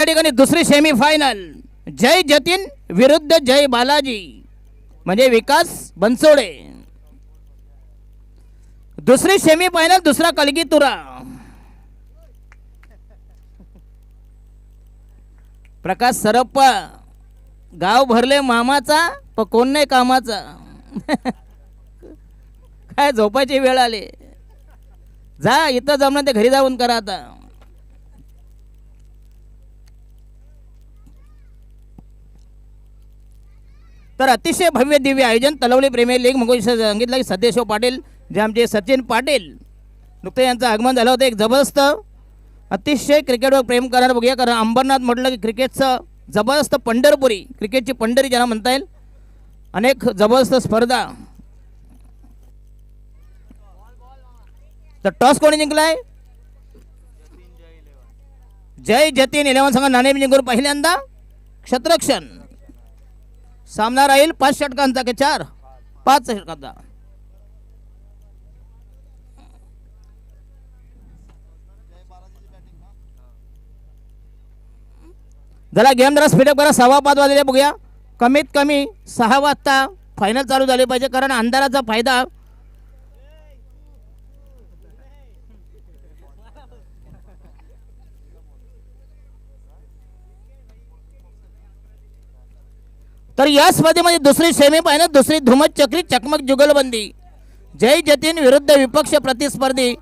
या ठिकाणी दुसरी सेमी फायनल जय जतीन विरुद्ध जय बालाजी म्हणजे विकास बनसोडे. दुसरी सेमी फायनल दुसरा कलगीतुरा. प्रकाश सरप्पा गाव भरले मामाचा पण कोण नाही कामाचा. काय झोपायची वेळ आली. जा इथं जमणार ते घरी जाऊन करा आता. तर अतिशय भव्य दिव्य आयोजन तलवली प्रीमियर लीग मग सांगितलं की सदेशव पाटील जे आमचे सचिन पाटील नुकतं यांचं आगमन झालं होतं. एक जबरदस्त अतिशय क्रिकेटवर प्रेम करणार बघूया. कारण अंबरनाथ म्हटलं की क्रिकेटचं जबरदस्त पंढरपुरी क्रिकेटची पंढरी ज्यांना म्हणता येईल. अनेक जबरदस्त स्पर्धा. तर टॉस कोणी जिंकलाय. जय जतीन 11 संघ नाणे जिंकून पहिल्यांदा क्षेत्ररक्षण. सामना राहील 5 षटकांचा की 4 5 षटकांचा. जरा गेम जरा स्पीडअप करा. 5:15 वाजले बघूया. कमीत कमी 6 वाजता फायनल चालू झाली पाहिजे कारण अंधाराचा फायदा. तर या स्पर्धेमध्ये दुसरी सेमी फायनल दुसरी धुमत चक्री चकमक जुगलबंदी. जय जतीन विरुद्ध विपक्ष प्रतिस्पर्धी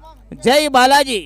जय बालाजी.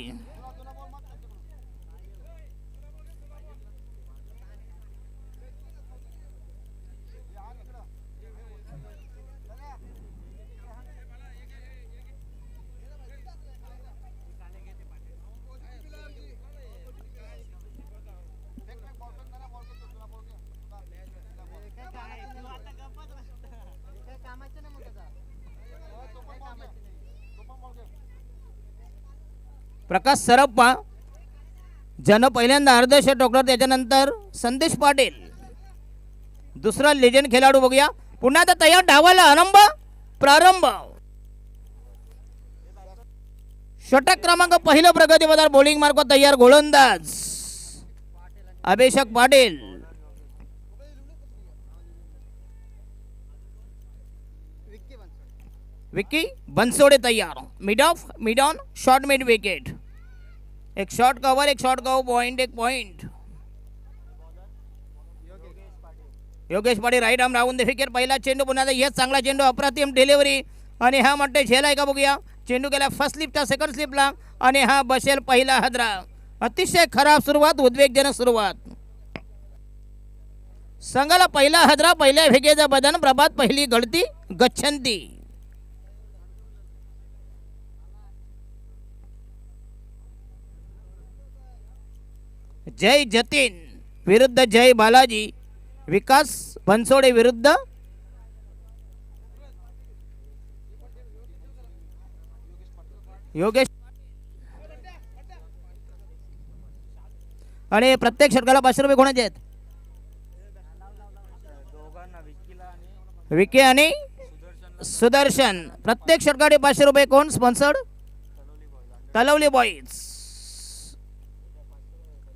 प्रकाश सरप्पा ज्यानं पहिल्यांदा अर्धशतक ठोकलं त्याच्यानंतर संदेश पाटील दुसरा लेजंड खेळाडू बघूया. पुन्हा आता तयार डावाला आरंभ प्रारंभ. षटक क्रमांक पहिलं प्रगती पदार बॉलिंग मार्क तयार गोलंदाज अभिषेक पाटील. विक्की बनसोडे तैयार. Mid off mid on short mid wicket. एक शॉर्ट कव्हर एक शॉर्ट कव्हर पॉइंट एक point. Yogesh Patil right arm राहून दे विकेट. पहिला चेंडू पुन्हा हेच चांगला चेंडू अप्रतिम डिलिव्हरी आणि हा म्हणते झेलाय का बघूया. चेंडू गेला फर्स्ट स्लिपच्या सेकंड स्लिपला आणि हा बसेल पहिला हदरा. अतिशय खराब सुरुवात उद्वेगजनक सुरुवात. संघाला पहिला हदरा पहिल्या विकेटचा बदन प्रभात पहिली गळती गच्छंती. जय जतीन विरुद्ध जय बालाजी. विकास बनसोडे विरुद्ध योगेश. आणि प्रत्येक षटकाला 500 रुपये कोणाचे आहेत. विके आणि सुदर्शन. प्रत्येक षटकाला 500 रुपये. कोण स्पॉन्सर्ड तलवली बॉईज.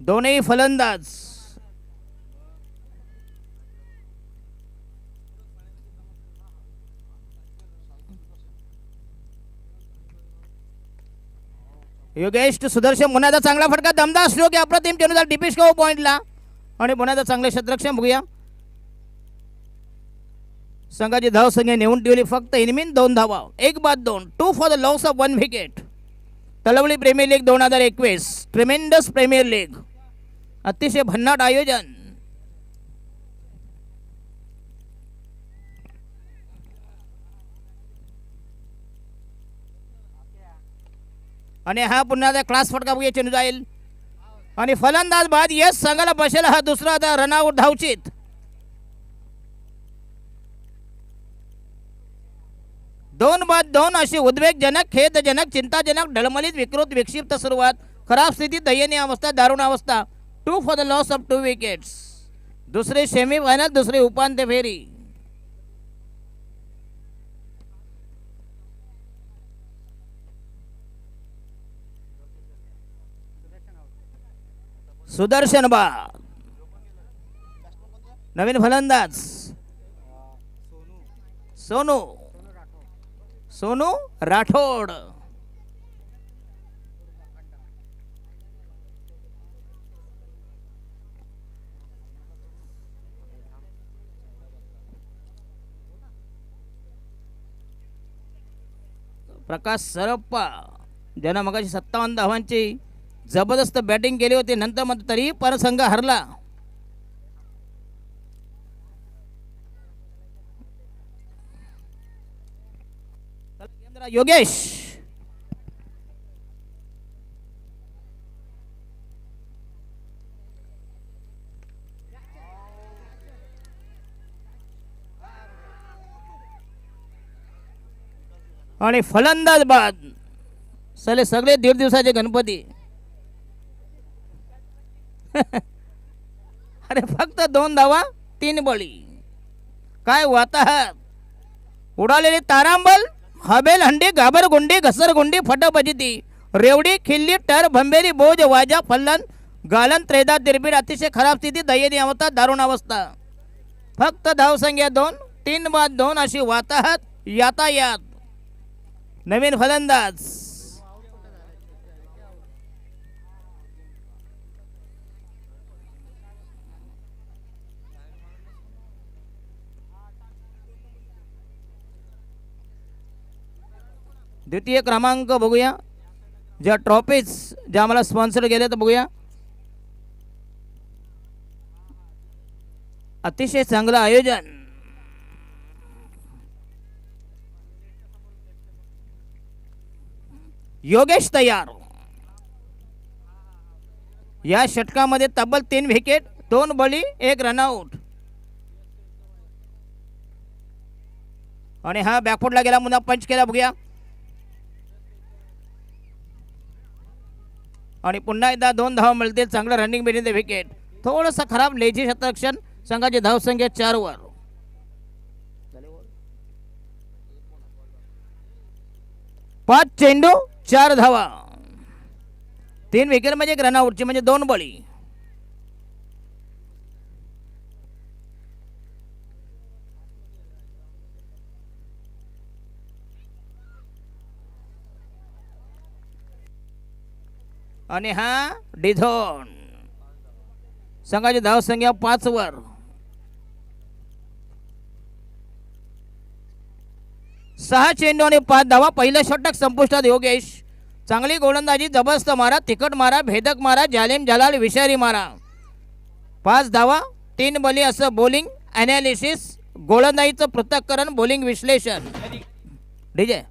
दोन्ही फलंदाज. योगेश सुदर्शन पुन्हा चांगला फटका दमदार स्ट्रोक आहे. अप्रतिम चेंडू डिपिश को पॉइंटला आणि पुन्हा चांगले क्षेत्ररक्षण बघूया. संघाची धाव संख्या नेऊन ठेवली फक्त इनमीन 2 धावा. 1 बाद 2 2 for the loss of 1 wicket. Talavali premier league 2021 tremendous premier league. अतिशय भन्नाट आयोजन. आणि हा पुन्हा क्लास फटका बघूया. चेंडू जाईल आणि फलंदाज बाद. यस संघाला बसेल हा दुसरा रनआउट धावचित. दोन बाद 2 अशी उद्वेगजनक खेदजनक चिंताजनक ढळमळीत विकृत विक्षिप्त सुरुवात. खराब स्थिती दयनीय अवस्था दारुण अवस्था. 2 for the loss of 2 wickets. दुसरी सेमी फायनल दुसरी उपांत्य फेरी. सुदर्शन बाद. नवीन फलंदाज सोनू सोनू राठोड. प्रकाश सरप्पा ज्यानं मगाशी 57 धावांची जबरदस्त बॅटिंग केली होती, नंतर मग तरी परसंघ हरला. योगेश आणि फलंदाज बाद. सगळे 1.5 दिवसाचे गणपती. अरे फक्त 2 धावा 3 बळी. काय वाताहत. उडालेली तारांबल, हबेल हंडी, घाबरगुंडी, घसरगुंडी, फटफजिती, रेवडी, खिल्ली, टर, भंबेरी, बोज, वाजा, फल्लन, गालन, त्रेदा, तिरपीड. अतिशय खराब स्थिती, दयनीय अवस्था, दारुण अवस्था. फक्त धावसंख्या 2, 3 बाद 2 अशी वाताहत यातायात. नवीन फलंदाज द्वितीय क्रमांक बघूया. ज्या ट्रॉफीज ज्या आम्हाला स्पॉन्सर केले तर बघूया. अतिशय चांगलं आयोजन. योगेश तयार. या षटकामध्ये तब्बल 3 विकेट, 2 बळी, 1 रनआउट. आणि हा बॅकफुटला गेला, मुन्हा पंच केला बघूया. आणि पुन्हा एकदा 2 धावा मिळतील. चांगलं रनिंग बेटिंग विकेट. थोडंसं खराब लेझी शतरक्षण. संघाची धावसंख्या 4 वर. 5 चेंडू 4 धावा, 3 विकेट म्हणजे 1 रनआउटची म्हणजे 2 बळी. आणि हा डिझॉन. संघाची धावसंख्या 5 वर. सहा चेंडू आणि 5 धावा. पहिलं षटक संपुष्टात. योगेश चांगली गोलंदाजी, जबरदस्त मारा, तिखट मारा, भेदक मारा, जालिम जलाल, विषारी मारा. 5 धावा 3 बली असं बॉलिंग ॲनालिसिस. गोलंदाजीचं पृथक्करण, बॉलिंग विश्लेषण. डीजे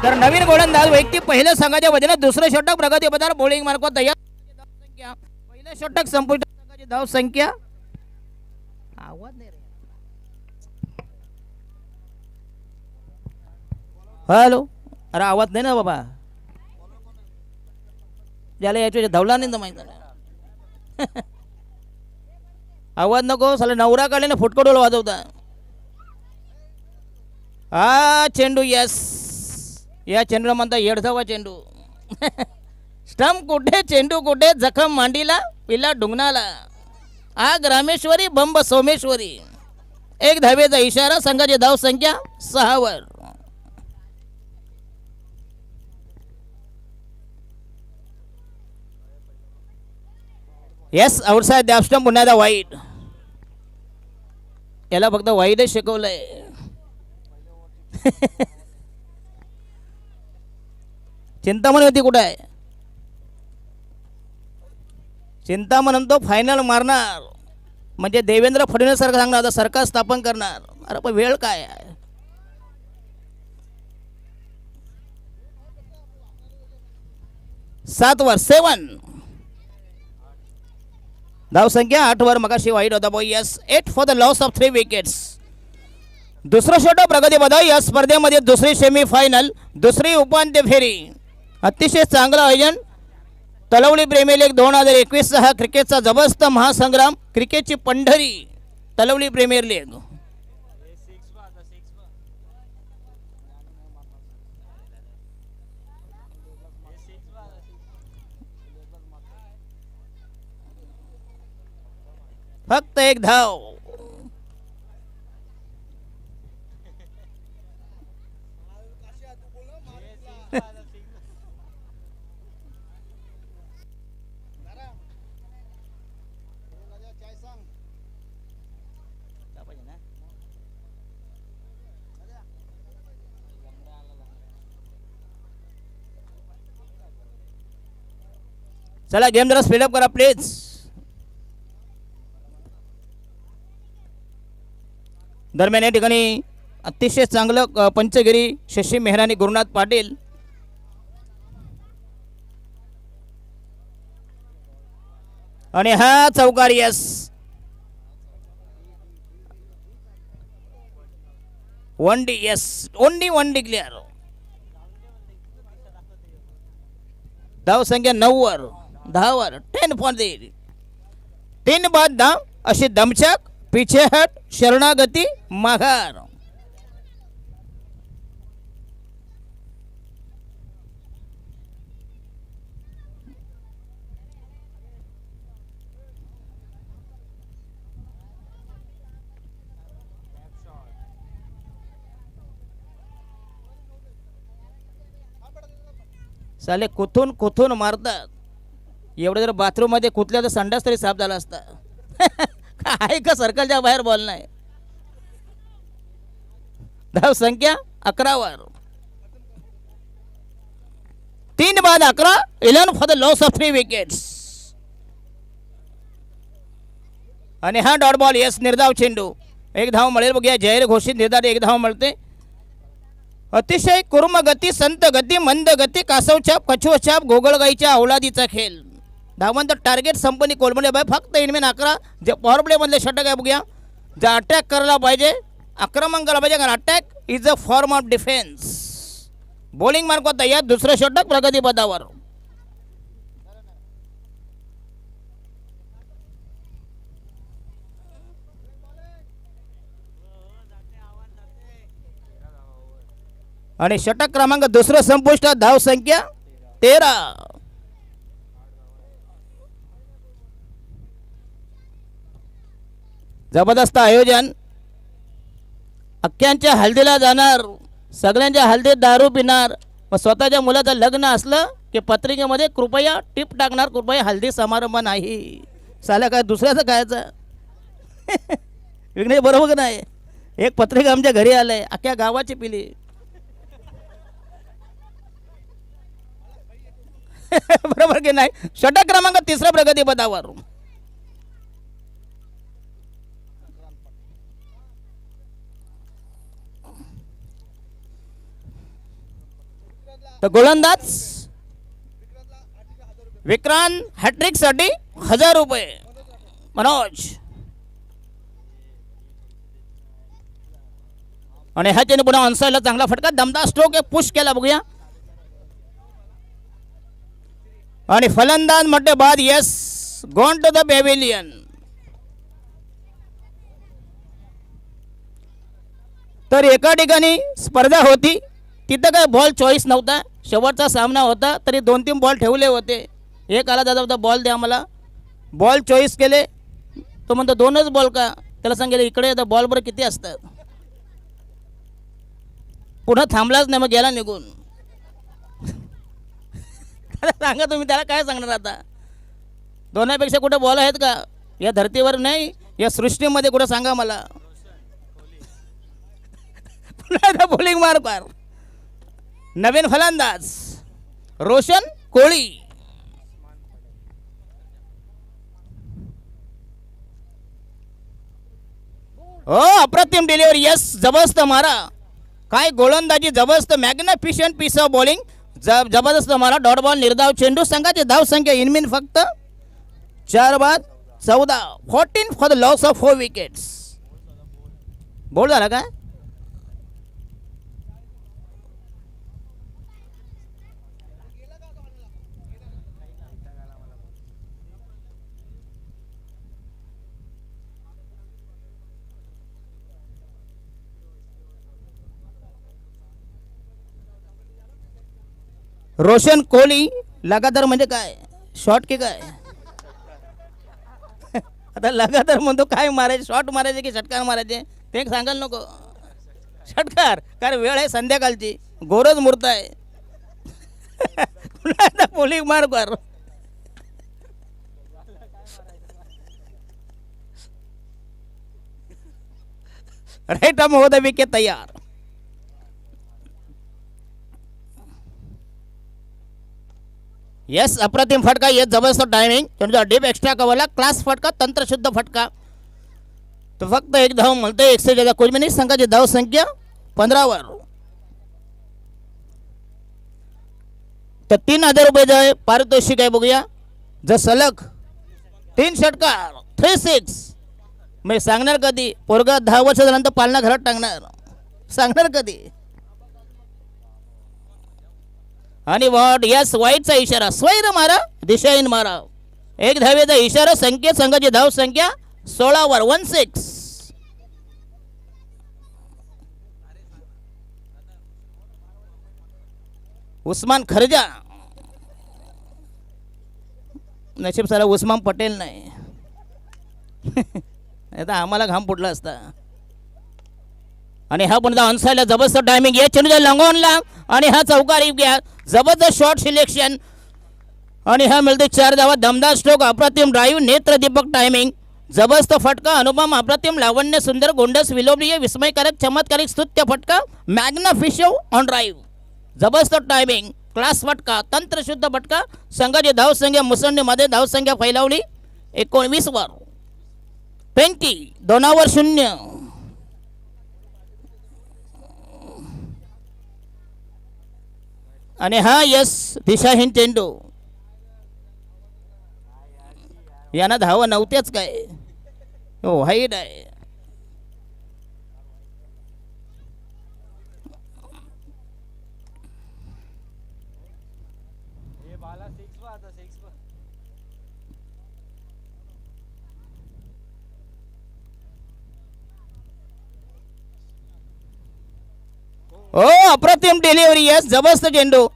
तर नवीन गोलंदाज वैयक्तिक पहिल्या संघाच्या वतीने दुसरं षटक प्रगती पदार. बॉलिंग मार्क तयार. पहिलं षटक संपुष्ट. संघाची धाव संख्या. आवाज नाही रे. हॅलो. अरे आवाज नाही ना बाबा. ज्याला याच्या धावला नाही तर माहिती नाही. आवाज नको. साला नवरा काढले ना फुटकडोल वाजवता. हा चेंडू. यस. या चेंडूला म्हणता येडधावा चेंडू. स्टंप कुठे, चेंडू कुठे, जखम मांडीला, पिला डुंगणाला. आग रामेश्वरी, बंब सोमेश्वरी. 1 धावेचा इशारा. संघाची धाव संख्या 6 वर. येस. Outside the stump. पुन्हा एकदा वाईड. याला फक्त वाईडच शिकवलंय. चिंतामणी होती कुठे आहे. चिंतामणी तो फायनल मारणार म्हणजे देवेंद्र फडणवीस सारखं सांगणार आता सरकार स्थापन करणार. अरे पण वेळ काय आहे. सात वर 7. धाव संख्या 8 वर मगाशी वाईट होता boy. Yes 8 for the loss of 3 wickets. दुसरं षटक प्रगतीपदा या स्पर्धेमध्ये दुसरी सेमी फायनल, दुसरी उपांत्य फेरी. अतिशय चांगलं आयोजन. तलवली प्रीमियर लीग 2021 हा क्रिकेटचा जबरदस्त महासंग्राम, क्रिकेटची पंढरी तलवली प्रीमियर लीग. फक्त एक धाव. चला गेम जरा स्पीडअप करा प्लीज. दरम्यान या ठिकाणी अतिशय चांगलं पंचगिरी शशी मेहरानी गुरुनाथ पाटील आणि हा चौकार. Yes one D. Yes only one declare. धाव संख्या 9 वर 10 वर 10 फॉर द 3 बाद धाव. अशी दमछाक, पिछेहट, शरणागती, माघार. साले कुथून कुथून मारतात. एवढं जर बाथरूम मध्ये कुठल्या तर संडास तरी साफ झाला असता. आहे का सर्कलच्या बाहेर बॉल नाही. धाव संख्या 11 वर 3 बाद 11. 11 for the loss of 3 wickets. आणि हा डॉट बॉल. यस निर्धाव चेंडू. एक धाव मिळेल बघूया. जाहीर घोषित निर्धार एक धाव मिळते. अतिशय कुर्म गती, संत गती, मंद गती, कासव छाप, कछुआ छाप, गोगलगाईच्या अवलादीचा खेळ. धावंत टार्गेट संपनी कोलमडे बाय. फक्त इनमेन 11 जे पॉवर प्ले मधले षटक आहे बघूया. जे अटॅक करायला पाहिजे, आक्रमण करायला पाहिजे, कारण attack is a form of defence. Bowling mark होता या दुसरं षटक प्रगती पदावर. आणि षटक क्रमांक दुसरं संपुष्टात. धाव संख्या 13. जबरदस्त आयोजन. अख्ख्यांच्या हल्दीला जाणार, सगळ्यांच्या हल्दीत दारू पिणार, व स्वतःच्या मुलाचं लग्न असलं की पत्रिकेमध्ये कृपया टिप टाकणार, कृपया हल्दी समारंभ नाही. साला काय दुसऱ्याचं कायचं. विघ्नेश बरोबर नाही. एक पत्रिका आमच्या घरी आलंय, अख्ख्या गावाची पिली. बरोबर की नाही. षटक क्रमांक तिसरा प्रगती पदावर. तर गोलंदाज विक्रांत हॅट्रिक साठी 1000 रुपये. मनोज. आणि हा चेंडू पुन्हा ऑनसाइडला चांगला फटका, दमदार स्ट्रोक आहे, पुश केला बघूया. आणि फलंदाज म्हटले बाद. Yes gone to the pavilion. तर एका ठिकाणी स्पर्धा होती, तिथं काय बॉल चॉईस नव्हता. शेवटचा सामना होता, तरी 2-3 बॉल ठेवले होते. एक आला दादा बॉल द्या मला, बॉल चॉईस केले. तो म्हणतो 2च बॉल का. त्याला सांगितलं इकडे आता बॉल बरं किती असतात. पुन्हा थांबलाच नाही, मग गेला निघून. सांगा तुम्ही त्याला काय सांगणार आता. 2पेक्षा कुठे बॉल आहेत का या धर्तीवर. नाही या सृष्टीमध्ये कुठं सांगा मला. पुन्हा बॉलिंग मार पार. नवीन फलंदाज रोशन कोळी. हो अप्रतिम डिलिव्हरी. यस जबरदस्त मारा. काय गोलंदाजी जबरदस्त, मॅग्निफिशंट पीस ऑफ बॉलिंग. जबरदस्त मारा. डॉट बॉल निर्धाव चेंडू. संघाची धाव संख्या इनमिन फक्त 4 बाद 14 for the loss of 4 wickets. बोल झाला काय? रोशन कोहली लगातार म्हणजे काय? शॉट की काय? आता लगातार म्हणतो काय मारायचे? शॉट मारायचे की षटकार मारायचे ते सांगाल नको. षटकार, कारण वेळ आहे संध्याकाळची, गोरज मुहूर्त आहे. पोलिंग मार कर. राईट आर्म हो द विकेट तयार. येस, अप्रतिम फटका. येस, जबरदस्त टायमिंग. त्यांचा डीप एक्स्ट्रा कवरला क्लास फटका, तंत्रशुद्ध फटका. तो फक्त एक धाव म्हणतोय 100 कुछ मिनिट. संघाची धाव संख्या 15 वर. तर 3000 रुपये पारितोषिक आहे. बघूया जर सलग 3 षटकार 3-6. मी सांगणार कधी? पोरगा 10 वर्ष झाल्यानंतर पालना घरात टाकणार. सांगणार कधी? आणि वॉट यस, वाईटचा इशारा. स्वैर मारा, दिशाहीन मारा. एक धावेचा इशारा. संख्या संघाची धाव संख्या 16 वर. 16. उस्मान खर्जा. नशीब सारा उस्मान पटेल नाही. आता आम्हाला घाम फुटला असता. आणि हा पुन्हा अनसायला जबरदस्त टायमिंग. या चेंडूच्या लंगोनला आणि हा चौकारी घ्या. जबरदस्त शॉट सिलेक्शन. आणि हा मिळते 4 धावा. दमदार स्ट्रोक, अप्रतिम ड्राईव्ह, नेत्रदीपक टायमिंग. जबरदस्त फटका, अनुपम, अप्रतिम, लावण्य, सुंदर, गोंडस, विलोभनीय, विस्मयकारक, चमत्कारिक, स्तुत्य फटका, मॅग्नाफिशियो ऑन ड्राईव्ह. जबरदस्त टायमिंग, क्लास फटका, तंत्रशुद्ध फटका. संघाची धावसंख्या मुसंडीमध्ये धावसंख्या फैलावली 19 वर. 20 दोनावर 0. आणि हा यस, दिशाहीन चेंडू. यांना धावा नव्हत्याच काय? हो, हाईट आहे. ओ, अप्रतिम डिलिव्हरी. यस, जबरदस्त चेंडू.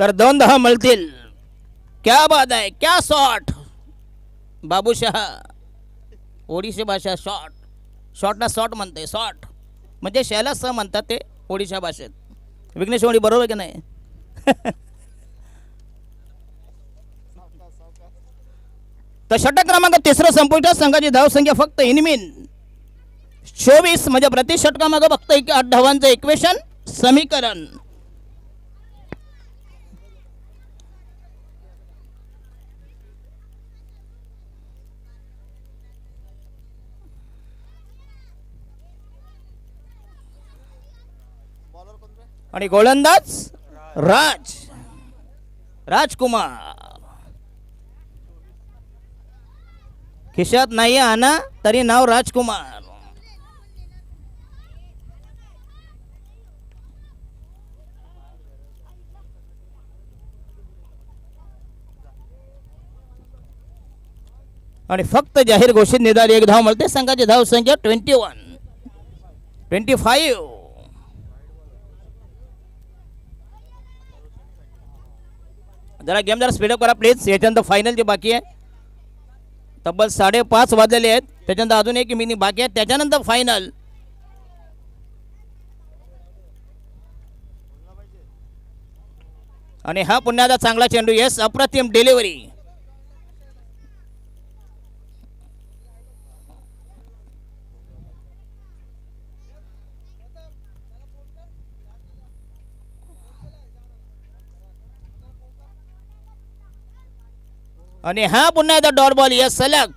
तर 2 धावा मिळतील. क्या बात आहे, क्या शॉट. बाबूशहा, ओडिशी भाषा शॉट. शॉटला शॉट म्हणते. शॉट म्हणजे शैला स म्हणतात ते ओडिशा भाषेत. विघ्नेश ओडी बरोबर की नाही? तर षटक क्रमांक 3 संपुष्टात. संघाची धावसंख्या फक्त इनमिन 24. म्हणजे प्रति षटकामागं फक्त 8 धावांचं इक्वेशन समीकरण. आणि गोलंदाज राजकुमार. खिशात नाही आणा तरी नाव राजकुमार. आणि फक्त जाहीर घोषित निदान 1 धाव मिळते. संघाची धाव संख्या 25. जरा गेम जरा स्पीडअप करा प्लीज. याच्यानंतर फायनल जे बाकी आहे, तब्बल 5:30 वाजलेले आहेत. त्याच्यानंतर अजून एक मिनी बाकी आहे, त्याच्यानंतर फायनल. आणि हा पुन्हा चांगला चेंडू. येस, अप्रतिम डिलिव्हरी. आणि हा पुन्हा एकदा डॉट बॉल. यस, सलग.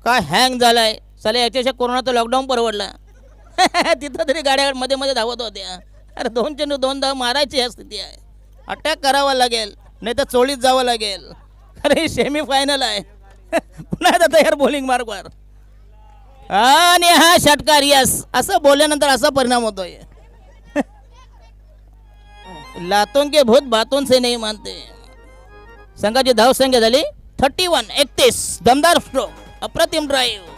काय हँग झालाय चला, याच्याशी कोरोनाचा लॉकडाऊन परवडला. तिथं तरी गाड्या मध्ये मध्ये धावत होत्या. अरे 2 चेंडू 2 धाव मारायची ह्या स्थिती आहे. अटॅक करावा लागेल, नाही तर चोळीत जावं लागेल. अरे सेमी फायनल आहे. पुन्हा एकदा तयार बॉलिंग मार्कवर. आणि हा षटकार. यस, असं बोलल्यानंतर असा परिणाम होतोय. लातों के भूत बातों से नहीं मानते. संघाची धाव संख्या झाली 31. 31. दमदार स्ट्रोक, अप्रतिम ड्राईव्ह.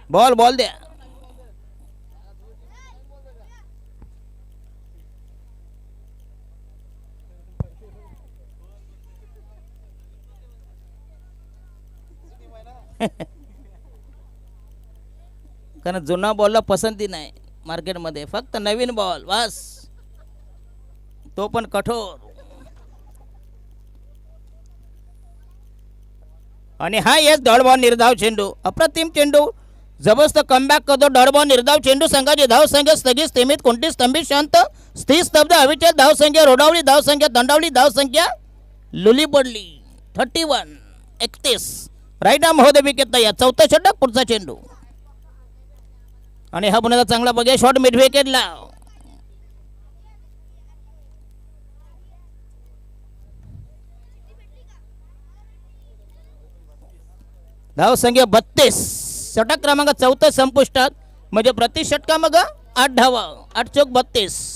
बॉल द्या. कारण जुना बॉलला पसंती नाही मार्केटमध्ये, फक्त नवीन बॉल बस, तो पण कठोर. आणि हा येस डॉट बॉल निर्धाव चेंडू, अप्रतिम चेंडू. जबरदस्त कमबॅक करतो डॉट बॉल निर्धाव चेंडू. संघाची धाव संख्या स्थगित, स्थमित, कोणती स्तंभित, शांत, स्थिर, स्तब्ध, अविच्छेद. धाव संख्या रोडावली, धाव संख्या दंडावली, धाव संख्या लुली पडली. 31. 31. राईट आर्म होते विकेट तयार. चौथा षटक, पुढचा चेंडू. आणि हा पुन्हा चांगला बघा शॉट मिड विकेटला. धाव संख्या 32. षटक क्रमांक 4 संपुष्टात, म्हणजे प्रति षटका मग 8 धावा. 8 चौक 32.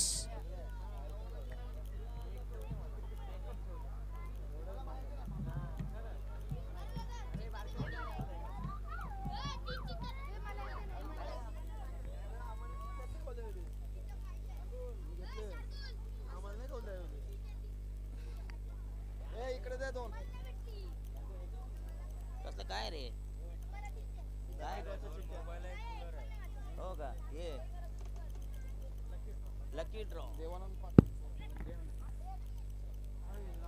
काय रे हो का, हे लकी ड्रॉ.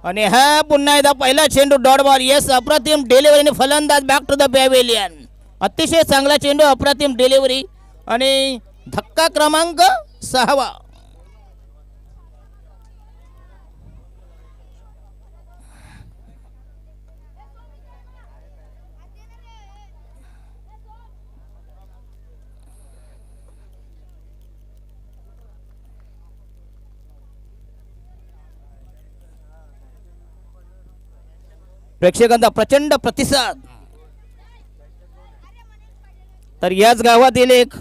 आणि हा पुन्हा एकदा पहिला चेंडू डॉट बॉल. येस, अप्रतिम डिलिव्हरी. फलंदाज बॅक टू द पॅव्हिलियन. अतिशय चांगला चेंडू, अप्रतिम डिलिव्हरी. आणि धक्का क्रमांक 6. प्रेक्षकांचा प्रचंड प्रतिसाद. तर याच गावातील एक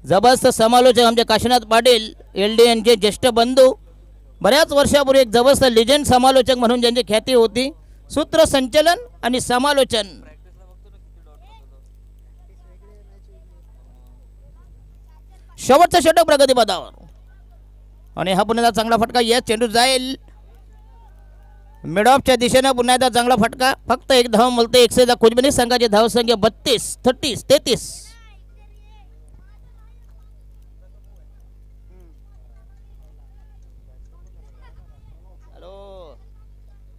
जबरदस्त समालोचक आमचे काशीनाथ पाटील LD यांचे ज्येष्ठ बंधू, बऱ्याच वर्षापूर्वी एक जबरदस्त लिजेंड समालोचक म्हणून ज्यांची ख्याती होती. सूत्रसंचलन आणि समालोचन. शेवटचा षटक प्रगतीपथावर. आणि हा पुन्हा चांगला फटका. या चेंडू जाईल मिड ऑफच्या दिशेने. पुन्हा एकदा चांगला फटका. फक्त एक धाव मिळते. 110 कुजबनी. संघाची धाव संख्या 32. 30. 33. हॅलो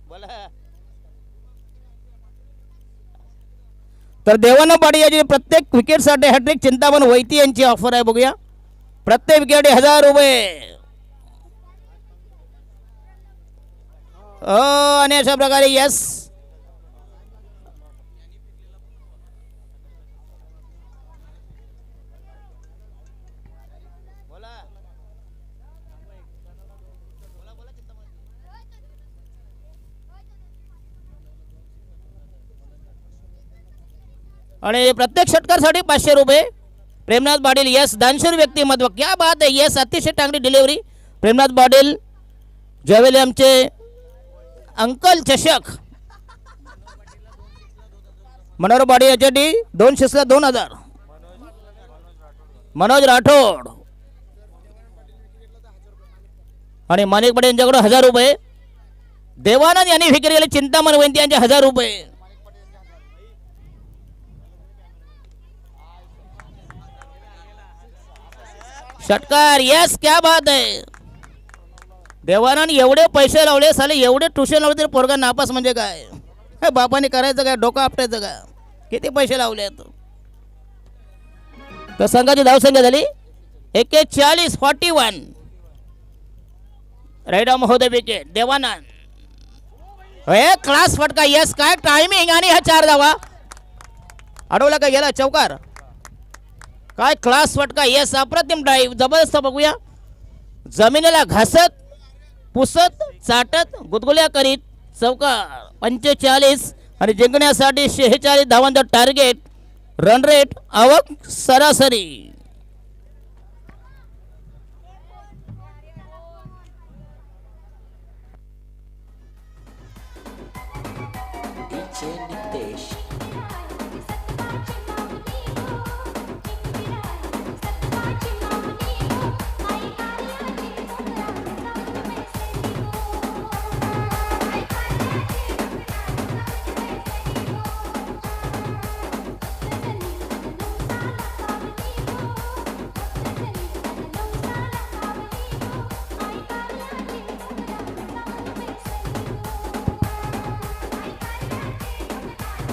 बोला. तर देवानं पाडी याची प्रत्येक विकेटसाठी हॅट्रिक चिंतामण वैती यांची ऑफर आहे. बघूया. प्रत्येक विकेट 1000 रुपये. आणि अशा प्रकारे यस आणि प्रत्येक षटकासाठी 500 रुपये. प्रेमनाथ पाटील यस दानशूर व्यक्तिमत्व. क्या बात आहे. यस, अतिशय चांगली डिलिव्हरी. प्रेमनाथ पाटील ज्यावेळी आमचे अंकल चषक मनोहर पाटील याच्यासाठी 2 शिसला 2000. मनोज राठोड. आणि माणिक पाटील यांच्याकडून 1000 रुपये. देवानंद यांनी विक्री केले चिंतामण वैंती यांचे 1000 रुपये. षटकार. यस, क्या बात आहे. देवानंद एवढे पैसे लावले साले, एवढे ट्युशन लावले तरी पोरगा नापास म्हणजे काय. बापाने करायचं काय, डोकं आपटायचं का. किती पैसे लावले. तर संघाची धावसंख्या झाली 41-41. राईट महोदय विकेट. देवानंद क्लास फटका. यस, काय टायमिंग आणि हा 4 धावा. अडवला का गेला चौकार. काय क्लास फटका. यस, अप्रतिम ड्राईव्ह जबरदस्त. बघूया जमिनीला घासत पुसत चाटत गुदगुल्या करीत चौकार. 45 आणि जिंकण्यासाठी 46 धावांचं टार्गेट. रन रेट आवक सरासरी.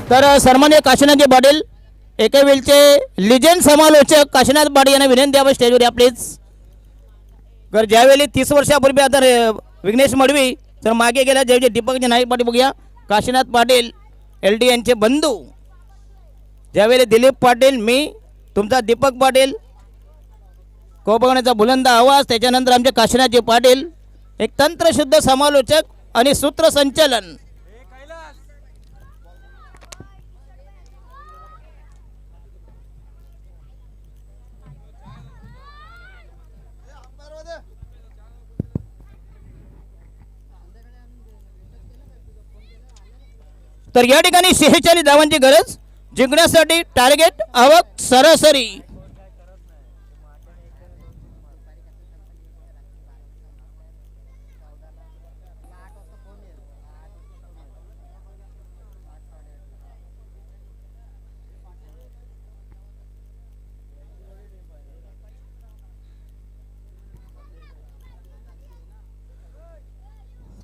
तर सन्माननीय काशीनाथजी पाटील एकेवेळचे लिजेंड समालोचक काशीनाथ पाटील यांना विनंती द्यावं स्टेजवर या प्लीज. तर ज्यावेळी 30 वर्षापूर्वी आता विघ्नेश मडवी तर मागे गेला ज्यावेळी दीपकजी नाईक पाटील. बघूया काशीनाथ पाटील LD यांचे बंधू. ज्यावेळी दिलीप पाटील, मी तुमचा दीपक पाटील, कोपवण्याचा बुलंद आवाज. त्याच्यानंतर आमचे काशीनाथजी पाटील एक तंत्रशुद्ध समालोचक आणि सूत्रसंचलन. तर या ठिकाणी 46 धावांची गरज. जिंकण्यासाठी टार्गेट आवक सरासरी.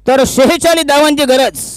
तर 46 धावांची गरज.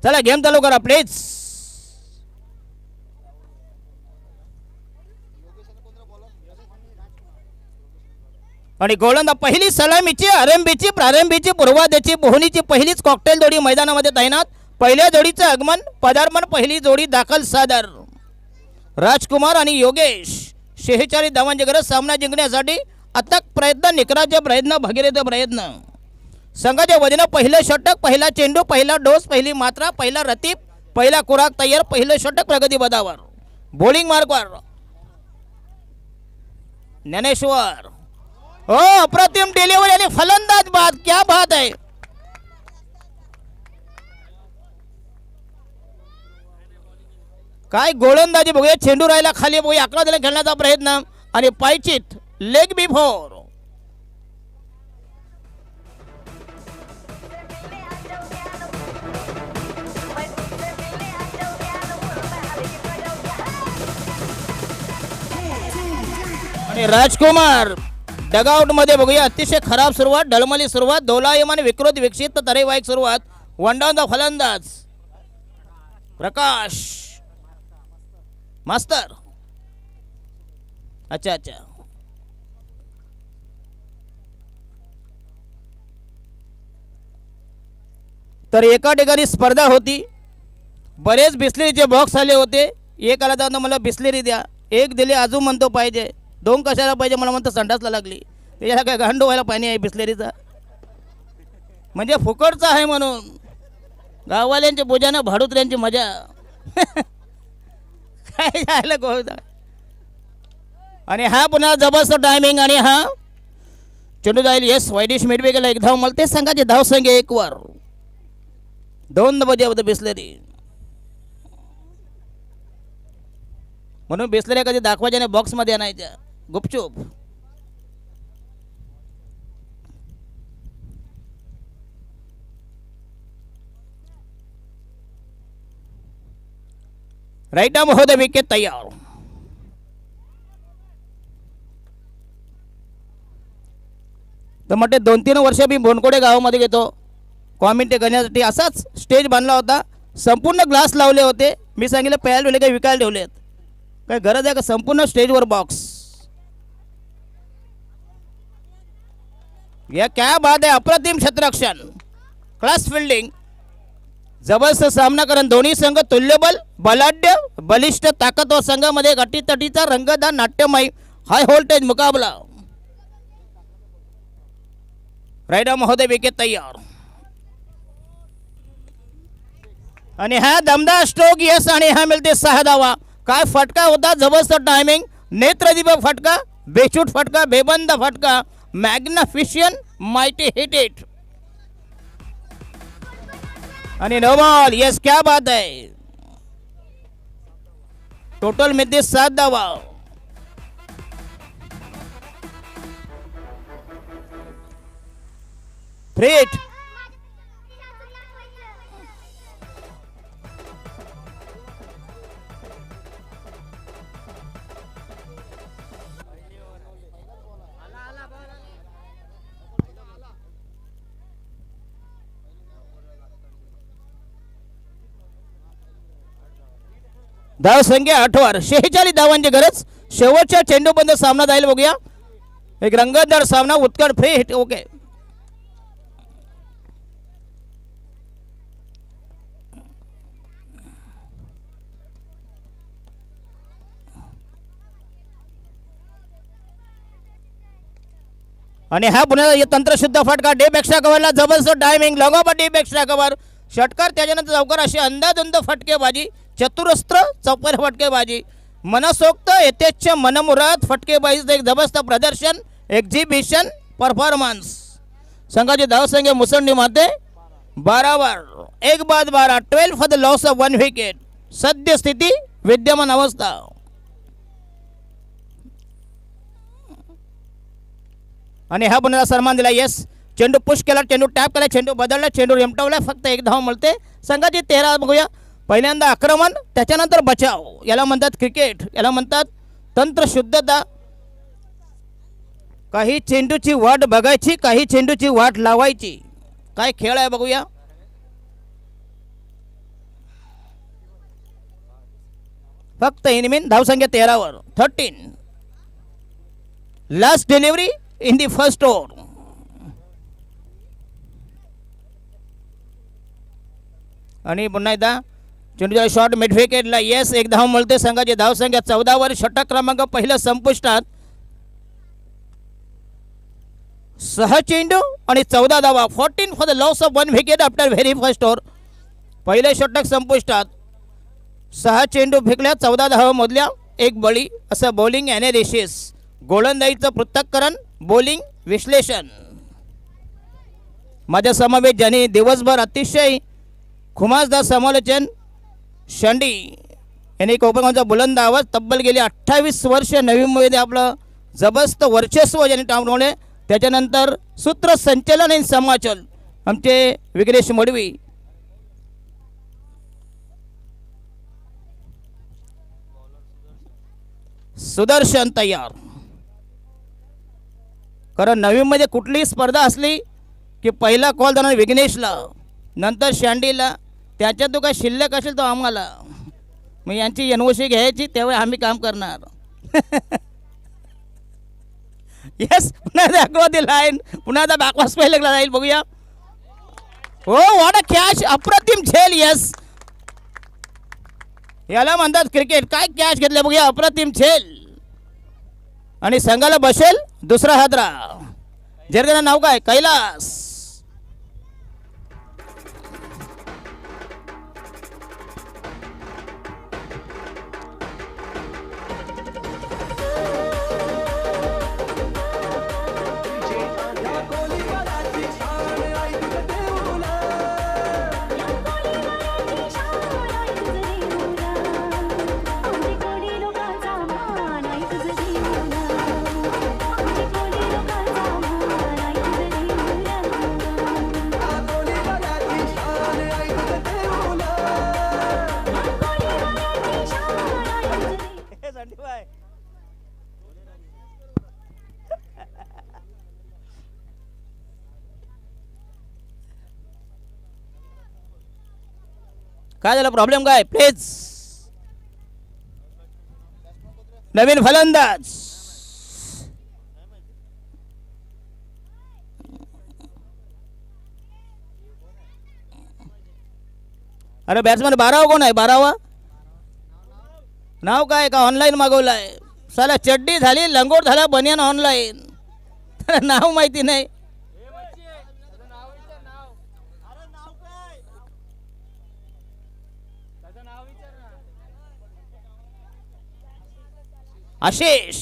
चला गेम चालू करा प्लीज. आणि गोलंदा पहिली सलामीची आरंभीची प्रारंभीची पूर्वाद्याची पोहणीची पहिलीच कॉकटेल जोडी मैदानामध्ये तैनात. पहिल्या जोडीचं आगमन पदार्पण. पहिली जोडी दाखल सादर. राजकुमार आणि योगेश. 46 धावांची गरज. सामना जिंकण्यासाठी अथक प्रयत्न, निकराचे प्रयत्न, भगीरथ प्रयत्न. संघाच्या वतीनं पहिलं षटक, पहिला चेंडू, पहिला डोस, पहिली मात्रा, पहिला रतीब, पहिला कुराक तयार. पहिलं षटक प्रगती पदावर. बॉलिंग मार्कवर ज्ञानेश्वर. हो, अप्रतिम डिलिव्हरी आणि फलंदाज बाद. क्या बात आहे. काय गोलंदाजी. बघूया चेंडू राहिला खाली. बघूया आकड्याला खेळण्याचा प्रयत्न आणि पायचित लेग बिफोर. आणि राजकुमार डगआउट मध्ये. बघूया अतिशय खराब सुरुवात, डळमली सुरुवात, दोलायमान विकृत विकसित तरेवाईक सुरुवात. वन डाऊन द फलंदाज प्रकाश मास्तर. अच्छा. तर एका ठिकाणी स्पर्धा होती, बरेच बिस्लेरीचे बॉक्स आले होते. एक आला तर मला बिस्लेरी द्या, एक दिले अजून म्हणतो पाहिजे, दोन कशाला पाहिजे मला म्हणतो संडासला लागली. त्याच्याला काय गांडू व्हायला पाणी आहे बिस्लेरीचा, म्हणजे फुकटचं आहे म्हणून. गाववाल्यांच्या बोजानं भाडुत्र्यांची मजा काय झालं गोदा. आणि हा पुन्हा जबरदस्त टायमिंग आणि हा चेंडू जाईल. येस वाईडिश मिडवे गेला, एक धाव मला तेच सांगायचे धाव संख्या 1 वर 2 बजे होतं बिस्लरी. म्हणून बिस्लरी कधी दाखवायच्या नाही, बॉक्समध्ये आणायच्या गुपचूप. राईट आर्म हो द विकेट तयार. तर म्हटले 2-3 वर्ष मी बोनकोडे गावामध्ये घेतो कॉमेंट्री करण्यासाठी. असाच स्टेज बांधला होता, संपूर्ण ग्लास लावले होते. मी सांगितलं प्यायला ठेवले काही विकायला ठेवलेत, काय गरज आहे का संपूर्ण स्टेजवर बॉक्स. या क्या बात आहे, अप्रतिम क्षेत्ररक्षण, क्लास फिल्डिंग, जबरदस्त सामना कारण दोन्ही संघ तुल्यबल, बलाढ्य, बलिष्ठ, ताकदवर संघामध्ये अटीतटीचा रंगतदार नाट्यमय हाय व्होल्टेज मुकाबला. राईडर महोदय विकेट तयार. आणि हा दमदार स्ट्रोक यस, आणि हा मिळते 6 धावा. काय फटका होता, जबरदस्त टायमिंग, नेत्रदीपक फटका, बेछूट फटका, बेबंद फटका, मॅग्निफिशियन माइटी हिट इट. आणि नो बॉल. यस क्या बात आहे, टोटल मिळते 7 धावा. फ्रीट धाव संख्या 8 वर 46 धावांची गरज. शेवटच्या चेंडूपर्यंत सामना जाईल, बघूया. एक रंगतदार सामना, उत्कट फ्री हिट. ओके आणि हा पुन्हा तंत्रशुद्ध फटका, डीप एक्स्ट्रा कव्हरला जबरदस्त टायमिंग, लगोबा डीप एक्स्ट्रा कव्हर, षटकार, त्याच्यानंतर चौकार, अशी अंदाधुंद फटकेबाजी, चतुरस्त्र चौकार फटकेबाजी, मनसोक्त यथेच्छ मनमुराद फटकेबाजीचं एक जबरदस्त प्रदर्शन, एक्झिबिशन परफॉर्मन्स. संघाची धावसंख्या मुसंडी माते 12 वर 1 बाद 12, 12 for the loss of 1 wicket. सद्यस्थिती विद्यमान अवस्था. आणि हा पुन्हा सन्मान दिला. येस चेंडू पुश केला, चेंडू टॅप केला, चेंडू बदलला, चेंडू रेमटवला, फक्त 1 धाव मिळते. संघाची 13. बघूया, पहिल्यांदा आक्रमण, त्याच्यानंतर बचाव. याला म्हणतात क्रिकेट, याला म्हणतात तंत्रशुद्धता. काही चेंडूची वाट बघायची, काही चेंडूची वाट लावायची. काय खेळ आहे बघूया. फक्त इनमिन धावसंख्या 13 वर 13. Last delivery in the first over. आणि पुन्हा एकदा चेंडूचा शॉट मिड विकेटला. येस 1 धाव मिळते. संघाची धावसंख्या 14 वर. षटक क्रमांक पहिलं संपुष्टात. 6 चेंडू आणि 14 धावा. 14 for the loss of 1 wicket after very first over. पहिले षटक संपुष्टात. 6 चेंडू फेकल्या, 14 धावा मोजल्या, 1 बळी. असं बॉलिंग ॲनालिसिस, गोलंदाजीचं पृथक्करण, बॉलिंग विश्लेषण. माझ्या समावेश ज्यांनी दिवसभर अतिशय खुमासदार समालोचन, शंडी यांनी कोकणचा बुलंद आवाज, तब्बल गेली 28 वर्ष नवी मुंबईमध्ये आपलं जबरदस्त वर्चस्व ज्यांनी टाळवले. त्याच्यानंतर सूत्रसंचलन आणि समाचल आमचे विघ्नेश मडवी. सुदर्शन तयार. कारण नवीनमध्ये कुठलीही स्पर्धा असली की पहिला कॉल जाणार विघ्नेशला, नंतर शांडीला, त्याच्यात तो काय शिल्लक असेल तो आम्हाला. मग यांची NOC घ्यायची, तेव्हा आम्ही काम करणार. येस पुन्हा दाखवा ती लाईन, पुन्हा आता बॅकवास पहिल्याला जाईल. बघूया ओ व्हॉट अ कॅच, अप्रतिम झेल. यस, याला म्हणतात क्रिकेट. काय कॅच घेतले बघूया, अप्रतिम झेल. आणि संघाला बसेल दुसरा हादरा. जर्गेचं नाव काय, कैलास. काय झालं, प्रॉब्लेम काय प्लीज. नवीन फलंदाज. अरे बॅट्समॅन 12वा कोण आहे, 12वा नाव काय, का ऑनलाईन मागवलाय. साला चड्डी झाली, लंगोट झाला, बनियान ऑनलाईन. नाव माहिती नाही. आशिष.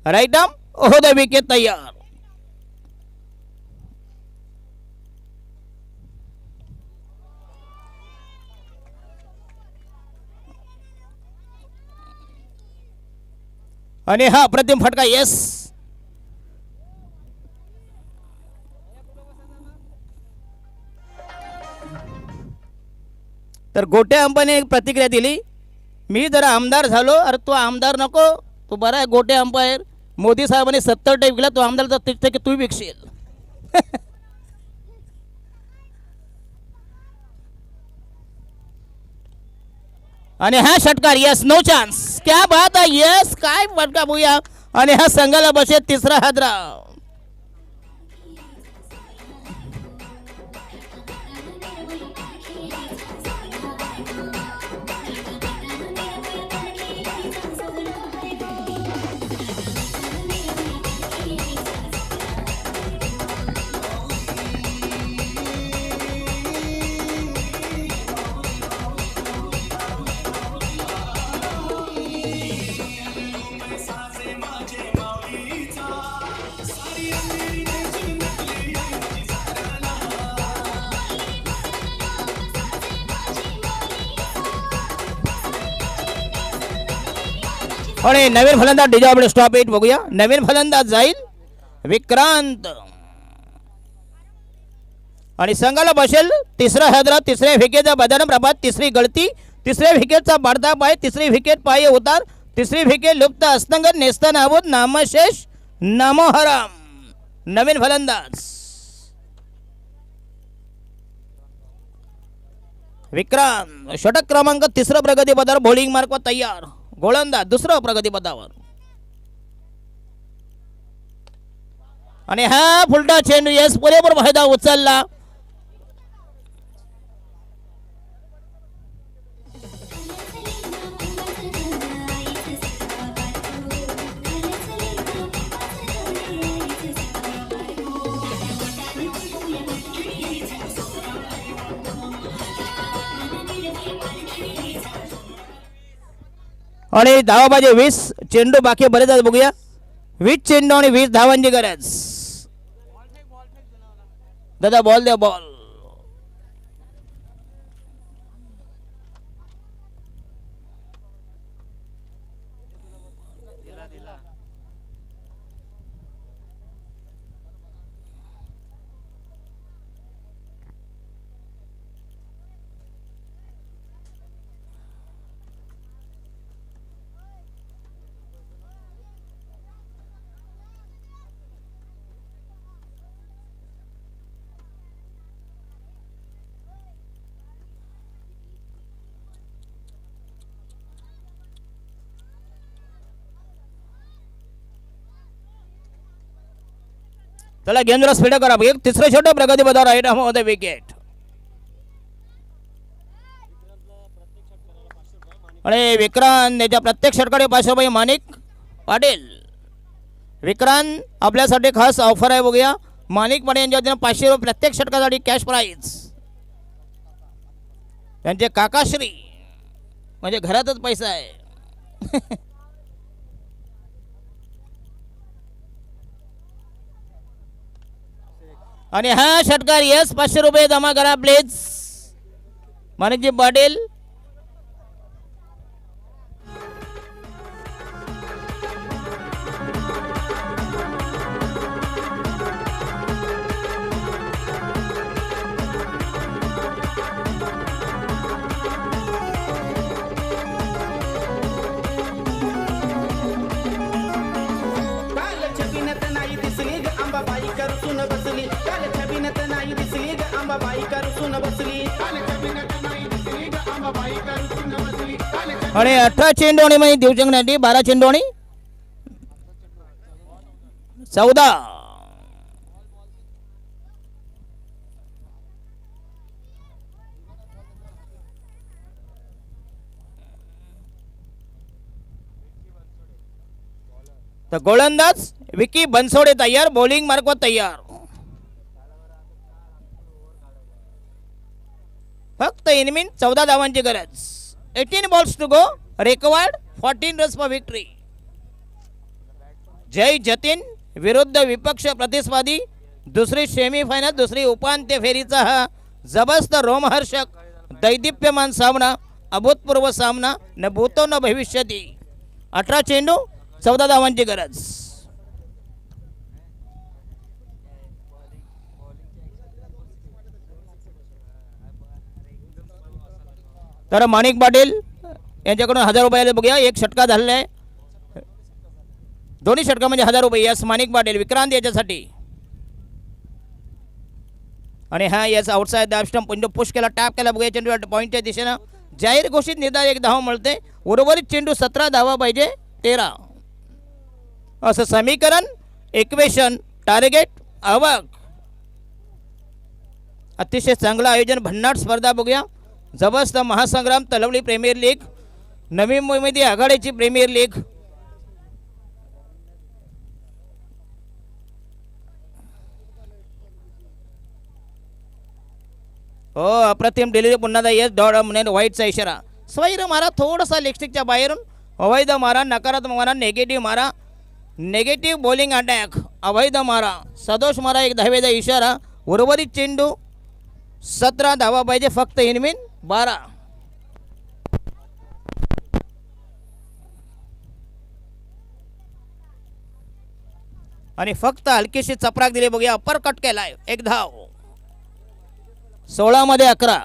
राईट आर्म, ओहो द विकेट तयार. आणि हा अप्रतिम फटका. येस, तर गोटे अंपाने एक प्रतिक्रिया दिली, मी जर आमदार झालो. अरे तू आमदार नको, तू बरा आहे गोटे अंपायर. मोदी साहेबांनी 70 विकला, तो आमदार तर 30 तू विकशील. आणि हा षटकार. Yes, no chance. क्या बात आहे. यस, काय फटका बघूया. आणि हा संघाला बसेल तिसरा हादरा. आणि नवीन फलंदाज डिजॉबल स्टॉप इट बघूया. नवीन फलंदाज जाईल विक्रांत. आणि संघाला बसेल तिसरा हादरा. तिसऱ्या विकेटचा बदान प्रभात. तिसरी गळती. तिसऱ्या विकेटचा बारदा पाय. तिसरी विकेट पाय उतार. तिसरी विकेट लुप्त असतंगत नेस्ता नाबूद नामशेष नामोहराम. नवीन फलंदाज विक्रांत. षटक क्रमांक तिसरा प्रगती पदावर बॉलिंग मार्क तयार. गोलंदाज दुसरा प्रगती पदावर. आणि हा फुलटा चेंडू. यस, पुरेपूर फायदा उचलला. आणि धावा पाहिजे 20. चेंडू बाकी बरेच आहेत बघूया. 20 चेंडू आणि 20 धावांची गरज. दादा बॉल द्या, बॉल. चला गेम जरा स्पीड करा. एक तिसरं षटक प्रगती पदावर राईट मध्ये विकेट. आणि विक्रांत याच्या प्रत्येक षटकाने 500 रुपये माणिक पाटील. विक्रांत आपल्यासाठी खास ऑफर आहे बघूया. माणिक पाटील यांच्या वतीनं 500 रुपये प्रत्येक षटकासाठी कॅश प्राईज. त्यांचे काकाश्री म्हणजे घरातच पैसा आहे. आणि हा षटकार यस 500 रुपये जमा करा प्लीज माणिकजी पाटील. आणि 18 चेंडू आणि म्हणजे दिवचंगण्यासाठी 12 चेंडू आणि 14. तर गोलंदाज विकी बनसोडे तयार. बॉलिंग मार्कवर तयार. फक्त इनमिन 14 धावांची गरज. 18 balls to go. Required 14 runs for victory. जय जतीन विरुद्ध विपक्ष प्रतिस्पर्धी. दुसरी सेमीफायनल दुसरी उपांत्य फेरीचा हा जबरदस्त रोमहर्षक दैदिप्यमान सामना. अभूतपूर्व सामना न भूतो न भविष्यती. 18 चेंडू 14 धावांची गरज. तर माणिक पाटील यांच्याकडून 1000 रुपयाला बघूया. एक षटका झालेला आहे. दोन्ही षटका म्हणजे 1000 रुपये. यस माणिक पाटील विक्रांत याच्यासाठी. आणि हा यस आउटसाइड द स्टंप पुंज पुश केला. टॅप केला बघूया. चेंडू पॉईंटच्या दिशेनं जाहीर घोषित निर्धार 1 धाव मिळते. उर्वरित चेंडू 17 धावा पाहिजे 13 असं समीकरण. इक्वेशन टार्गेट आवक. अतिशय चांगलं आयोजन. भन्नाट स्पर्धा बघूया. जबरदस्त महासंग्राम तलवली प्रीमियर लीग. नवी मुंबई आघाडीची प्रीमियर लीग. हो अप्रतिम डिलिव्हरी पुन्हा येस डॉट म्हणून व्हाईटचा इशारा. स्वैर मारा थोडासा लेगस्टिकच्या बाहेरून. अवैध मारा नकारात्मक मारा नेगेटिव्ह मारा. नेगेटिव्ह बॉलिंग अटॅक अवैध मारा. सदोष मारा 1 धावेचा इशारा. उर्वरित चेंडू 17 धावा पाहिजे फक्त इनमिन 12. आणि फक्त हलकीशी चपराक दिली बघूया. अपर कट केलाय 1 धाव. 16 मध्ये 11.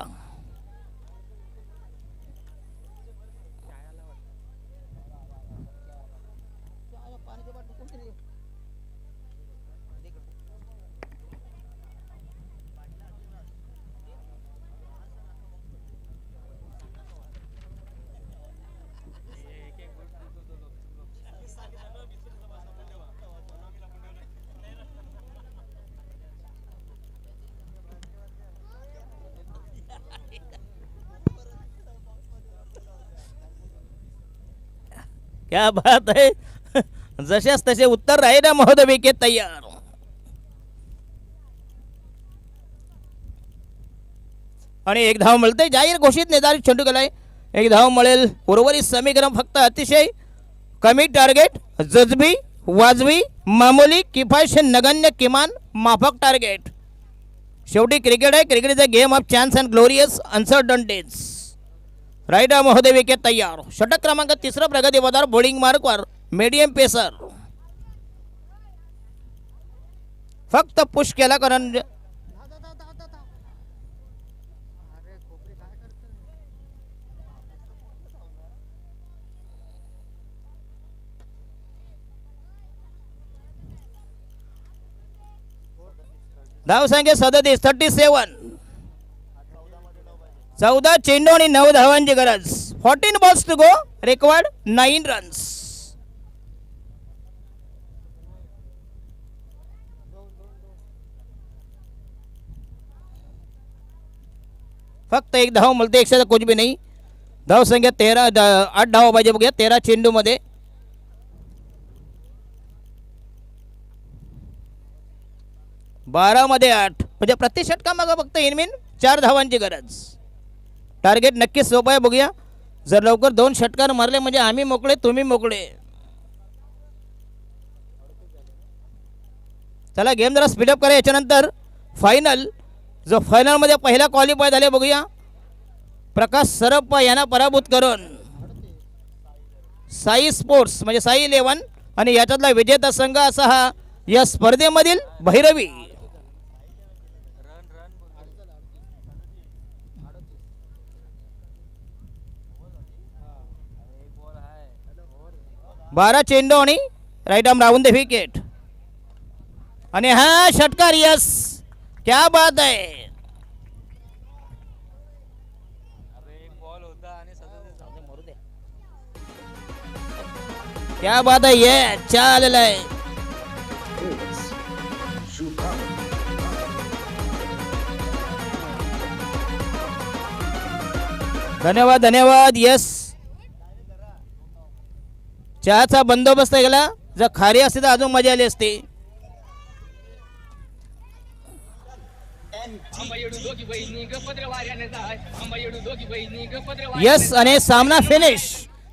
क्या बात है. जशास तसे उत्तर राहील ना महोदय. विकेट तयार. आणि 1 धाव मिळते. जाहीर घोषित निर्धारित चेंडू केलाय. 1 धाव मिळेल. उर्वरित समीकरण फक्त अतिशय कमी टार्गेट जजबी वाजवी मामूली किफायतशीर नगण्य किमान माफक टार्गेट. शेवटी क्रिकेट आहे. Cricket is a game of chance and glorious uncertainties. Right महोदय विकेट तयार. षटक क्रमांक 3 प्रगती पदावर. बॉलिंग मार्कवर मीडियम पेसर. फक्त पुश केला कारण धावसंख्या 37 37. 14 चेंडू आणि 9 धावांची गरज. 14 balls to go. Required 9 runs. फक्त एक धाव मिळते, 100 कुछ भी नाही. धाव संख्या 8 धावा पाहिजे बघूया 13 चेंडूमध्ये. मध्ये 8 म्हणजे प्रति षटकामागं फक्त इनमिन 4 धावांची गरज. टार्गेट नक्कीच सोपं आहे बघूया. जर लवकर 2 षटकार मारले म्हणजे आम्ही मोकळे, तुम्ही मोकळे. चला गेम जरा स्पीडअप करा. याच्यानंतर फायनल, जो फायनलमध्ये पहिला क्वालिफाय झाले बघूया, प्रकाश सरप्पा यांना पराभूत करून साई स्पोर्ट्स म्हणजे साई 11 आणि याच्यातला विजेता संघ असा हा या स्पर्धेमधील भैरवी. बारा चेंडू आणि right arm round the wicket आणि हा षटकार. यस, क्या बात आहे. क्या बात आहे. ये चालला आहे. धन्यवाद धन्यवाद. यस, चहाचा बंदोबस्त केला. जर खारी असते तर अजून मजा आली असती. यस, आणि सामना फिनिश.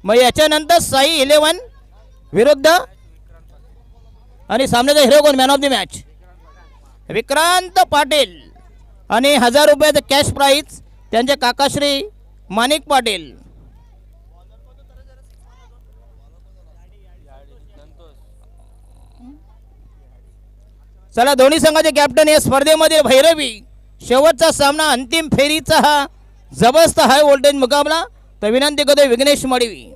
मग याच्यानंतर साई 11 विरुद्ध आणि सामन्याचा हिरो कोण, man of the match Vikrant Patil आणि 1000 रुपयाचं कॅश प्राईज त्यांचे काकाश्री माणिक पाटील. चला दोन्ही संघाचे कॅप्टन या स्पर्धेमध्ये भैरवी. शेवटचा सामना अंतिम फेरीचा हा जबरदस्त हाय व्होल्टेज मुकाबला. तर विनंती करतोय विघ्नेश मडवी.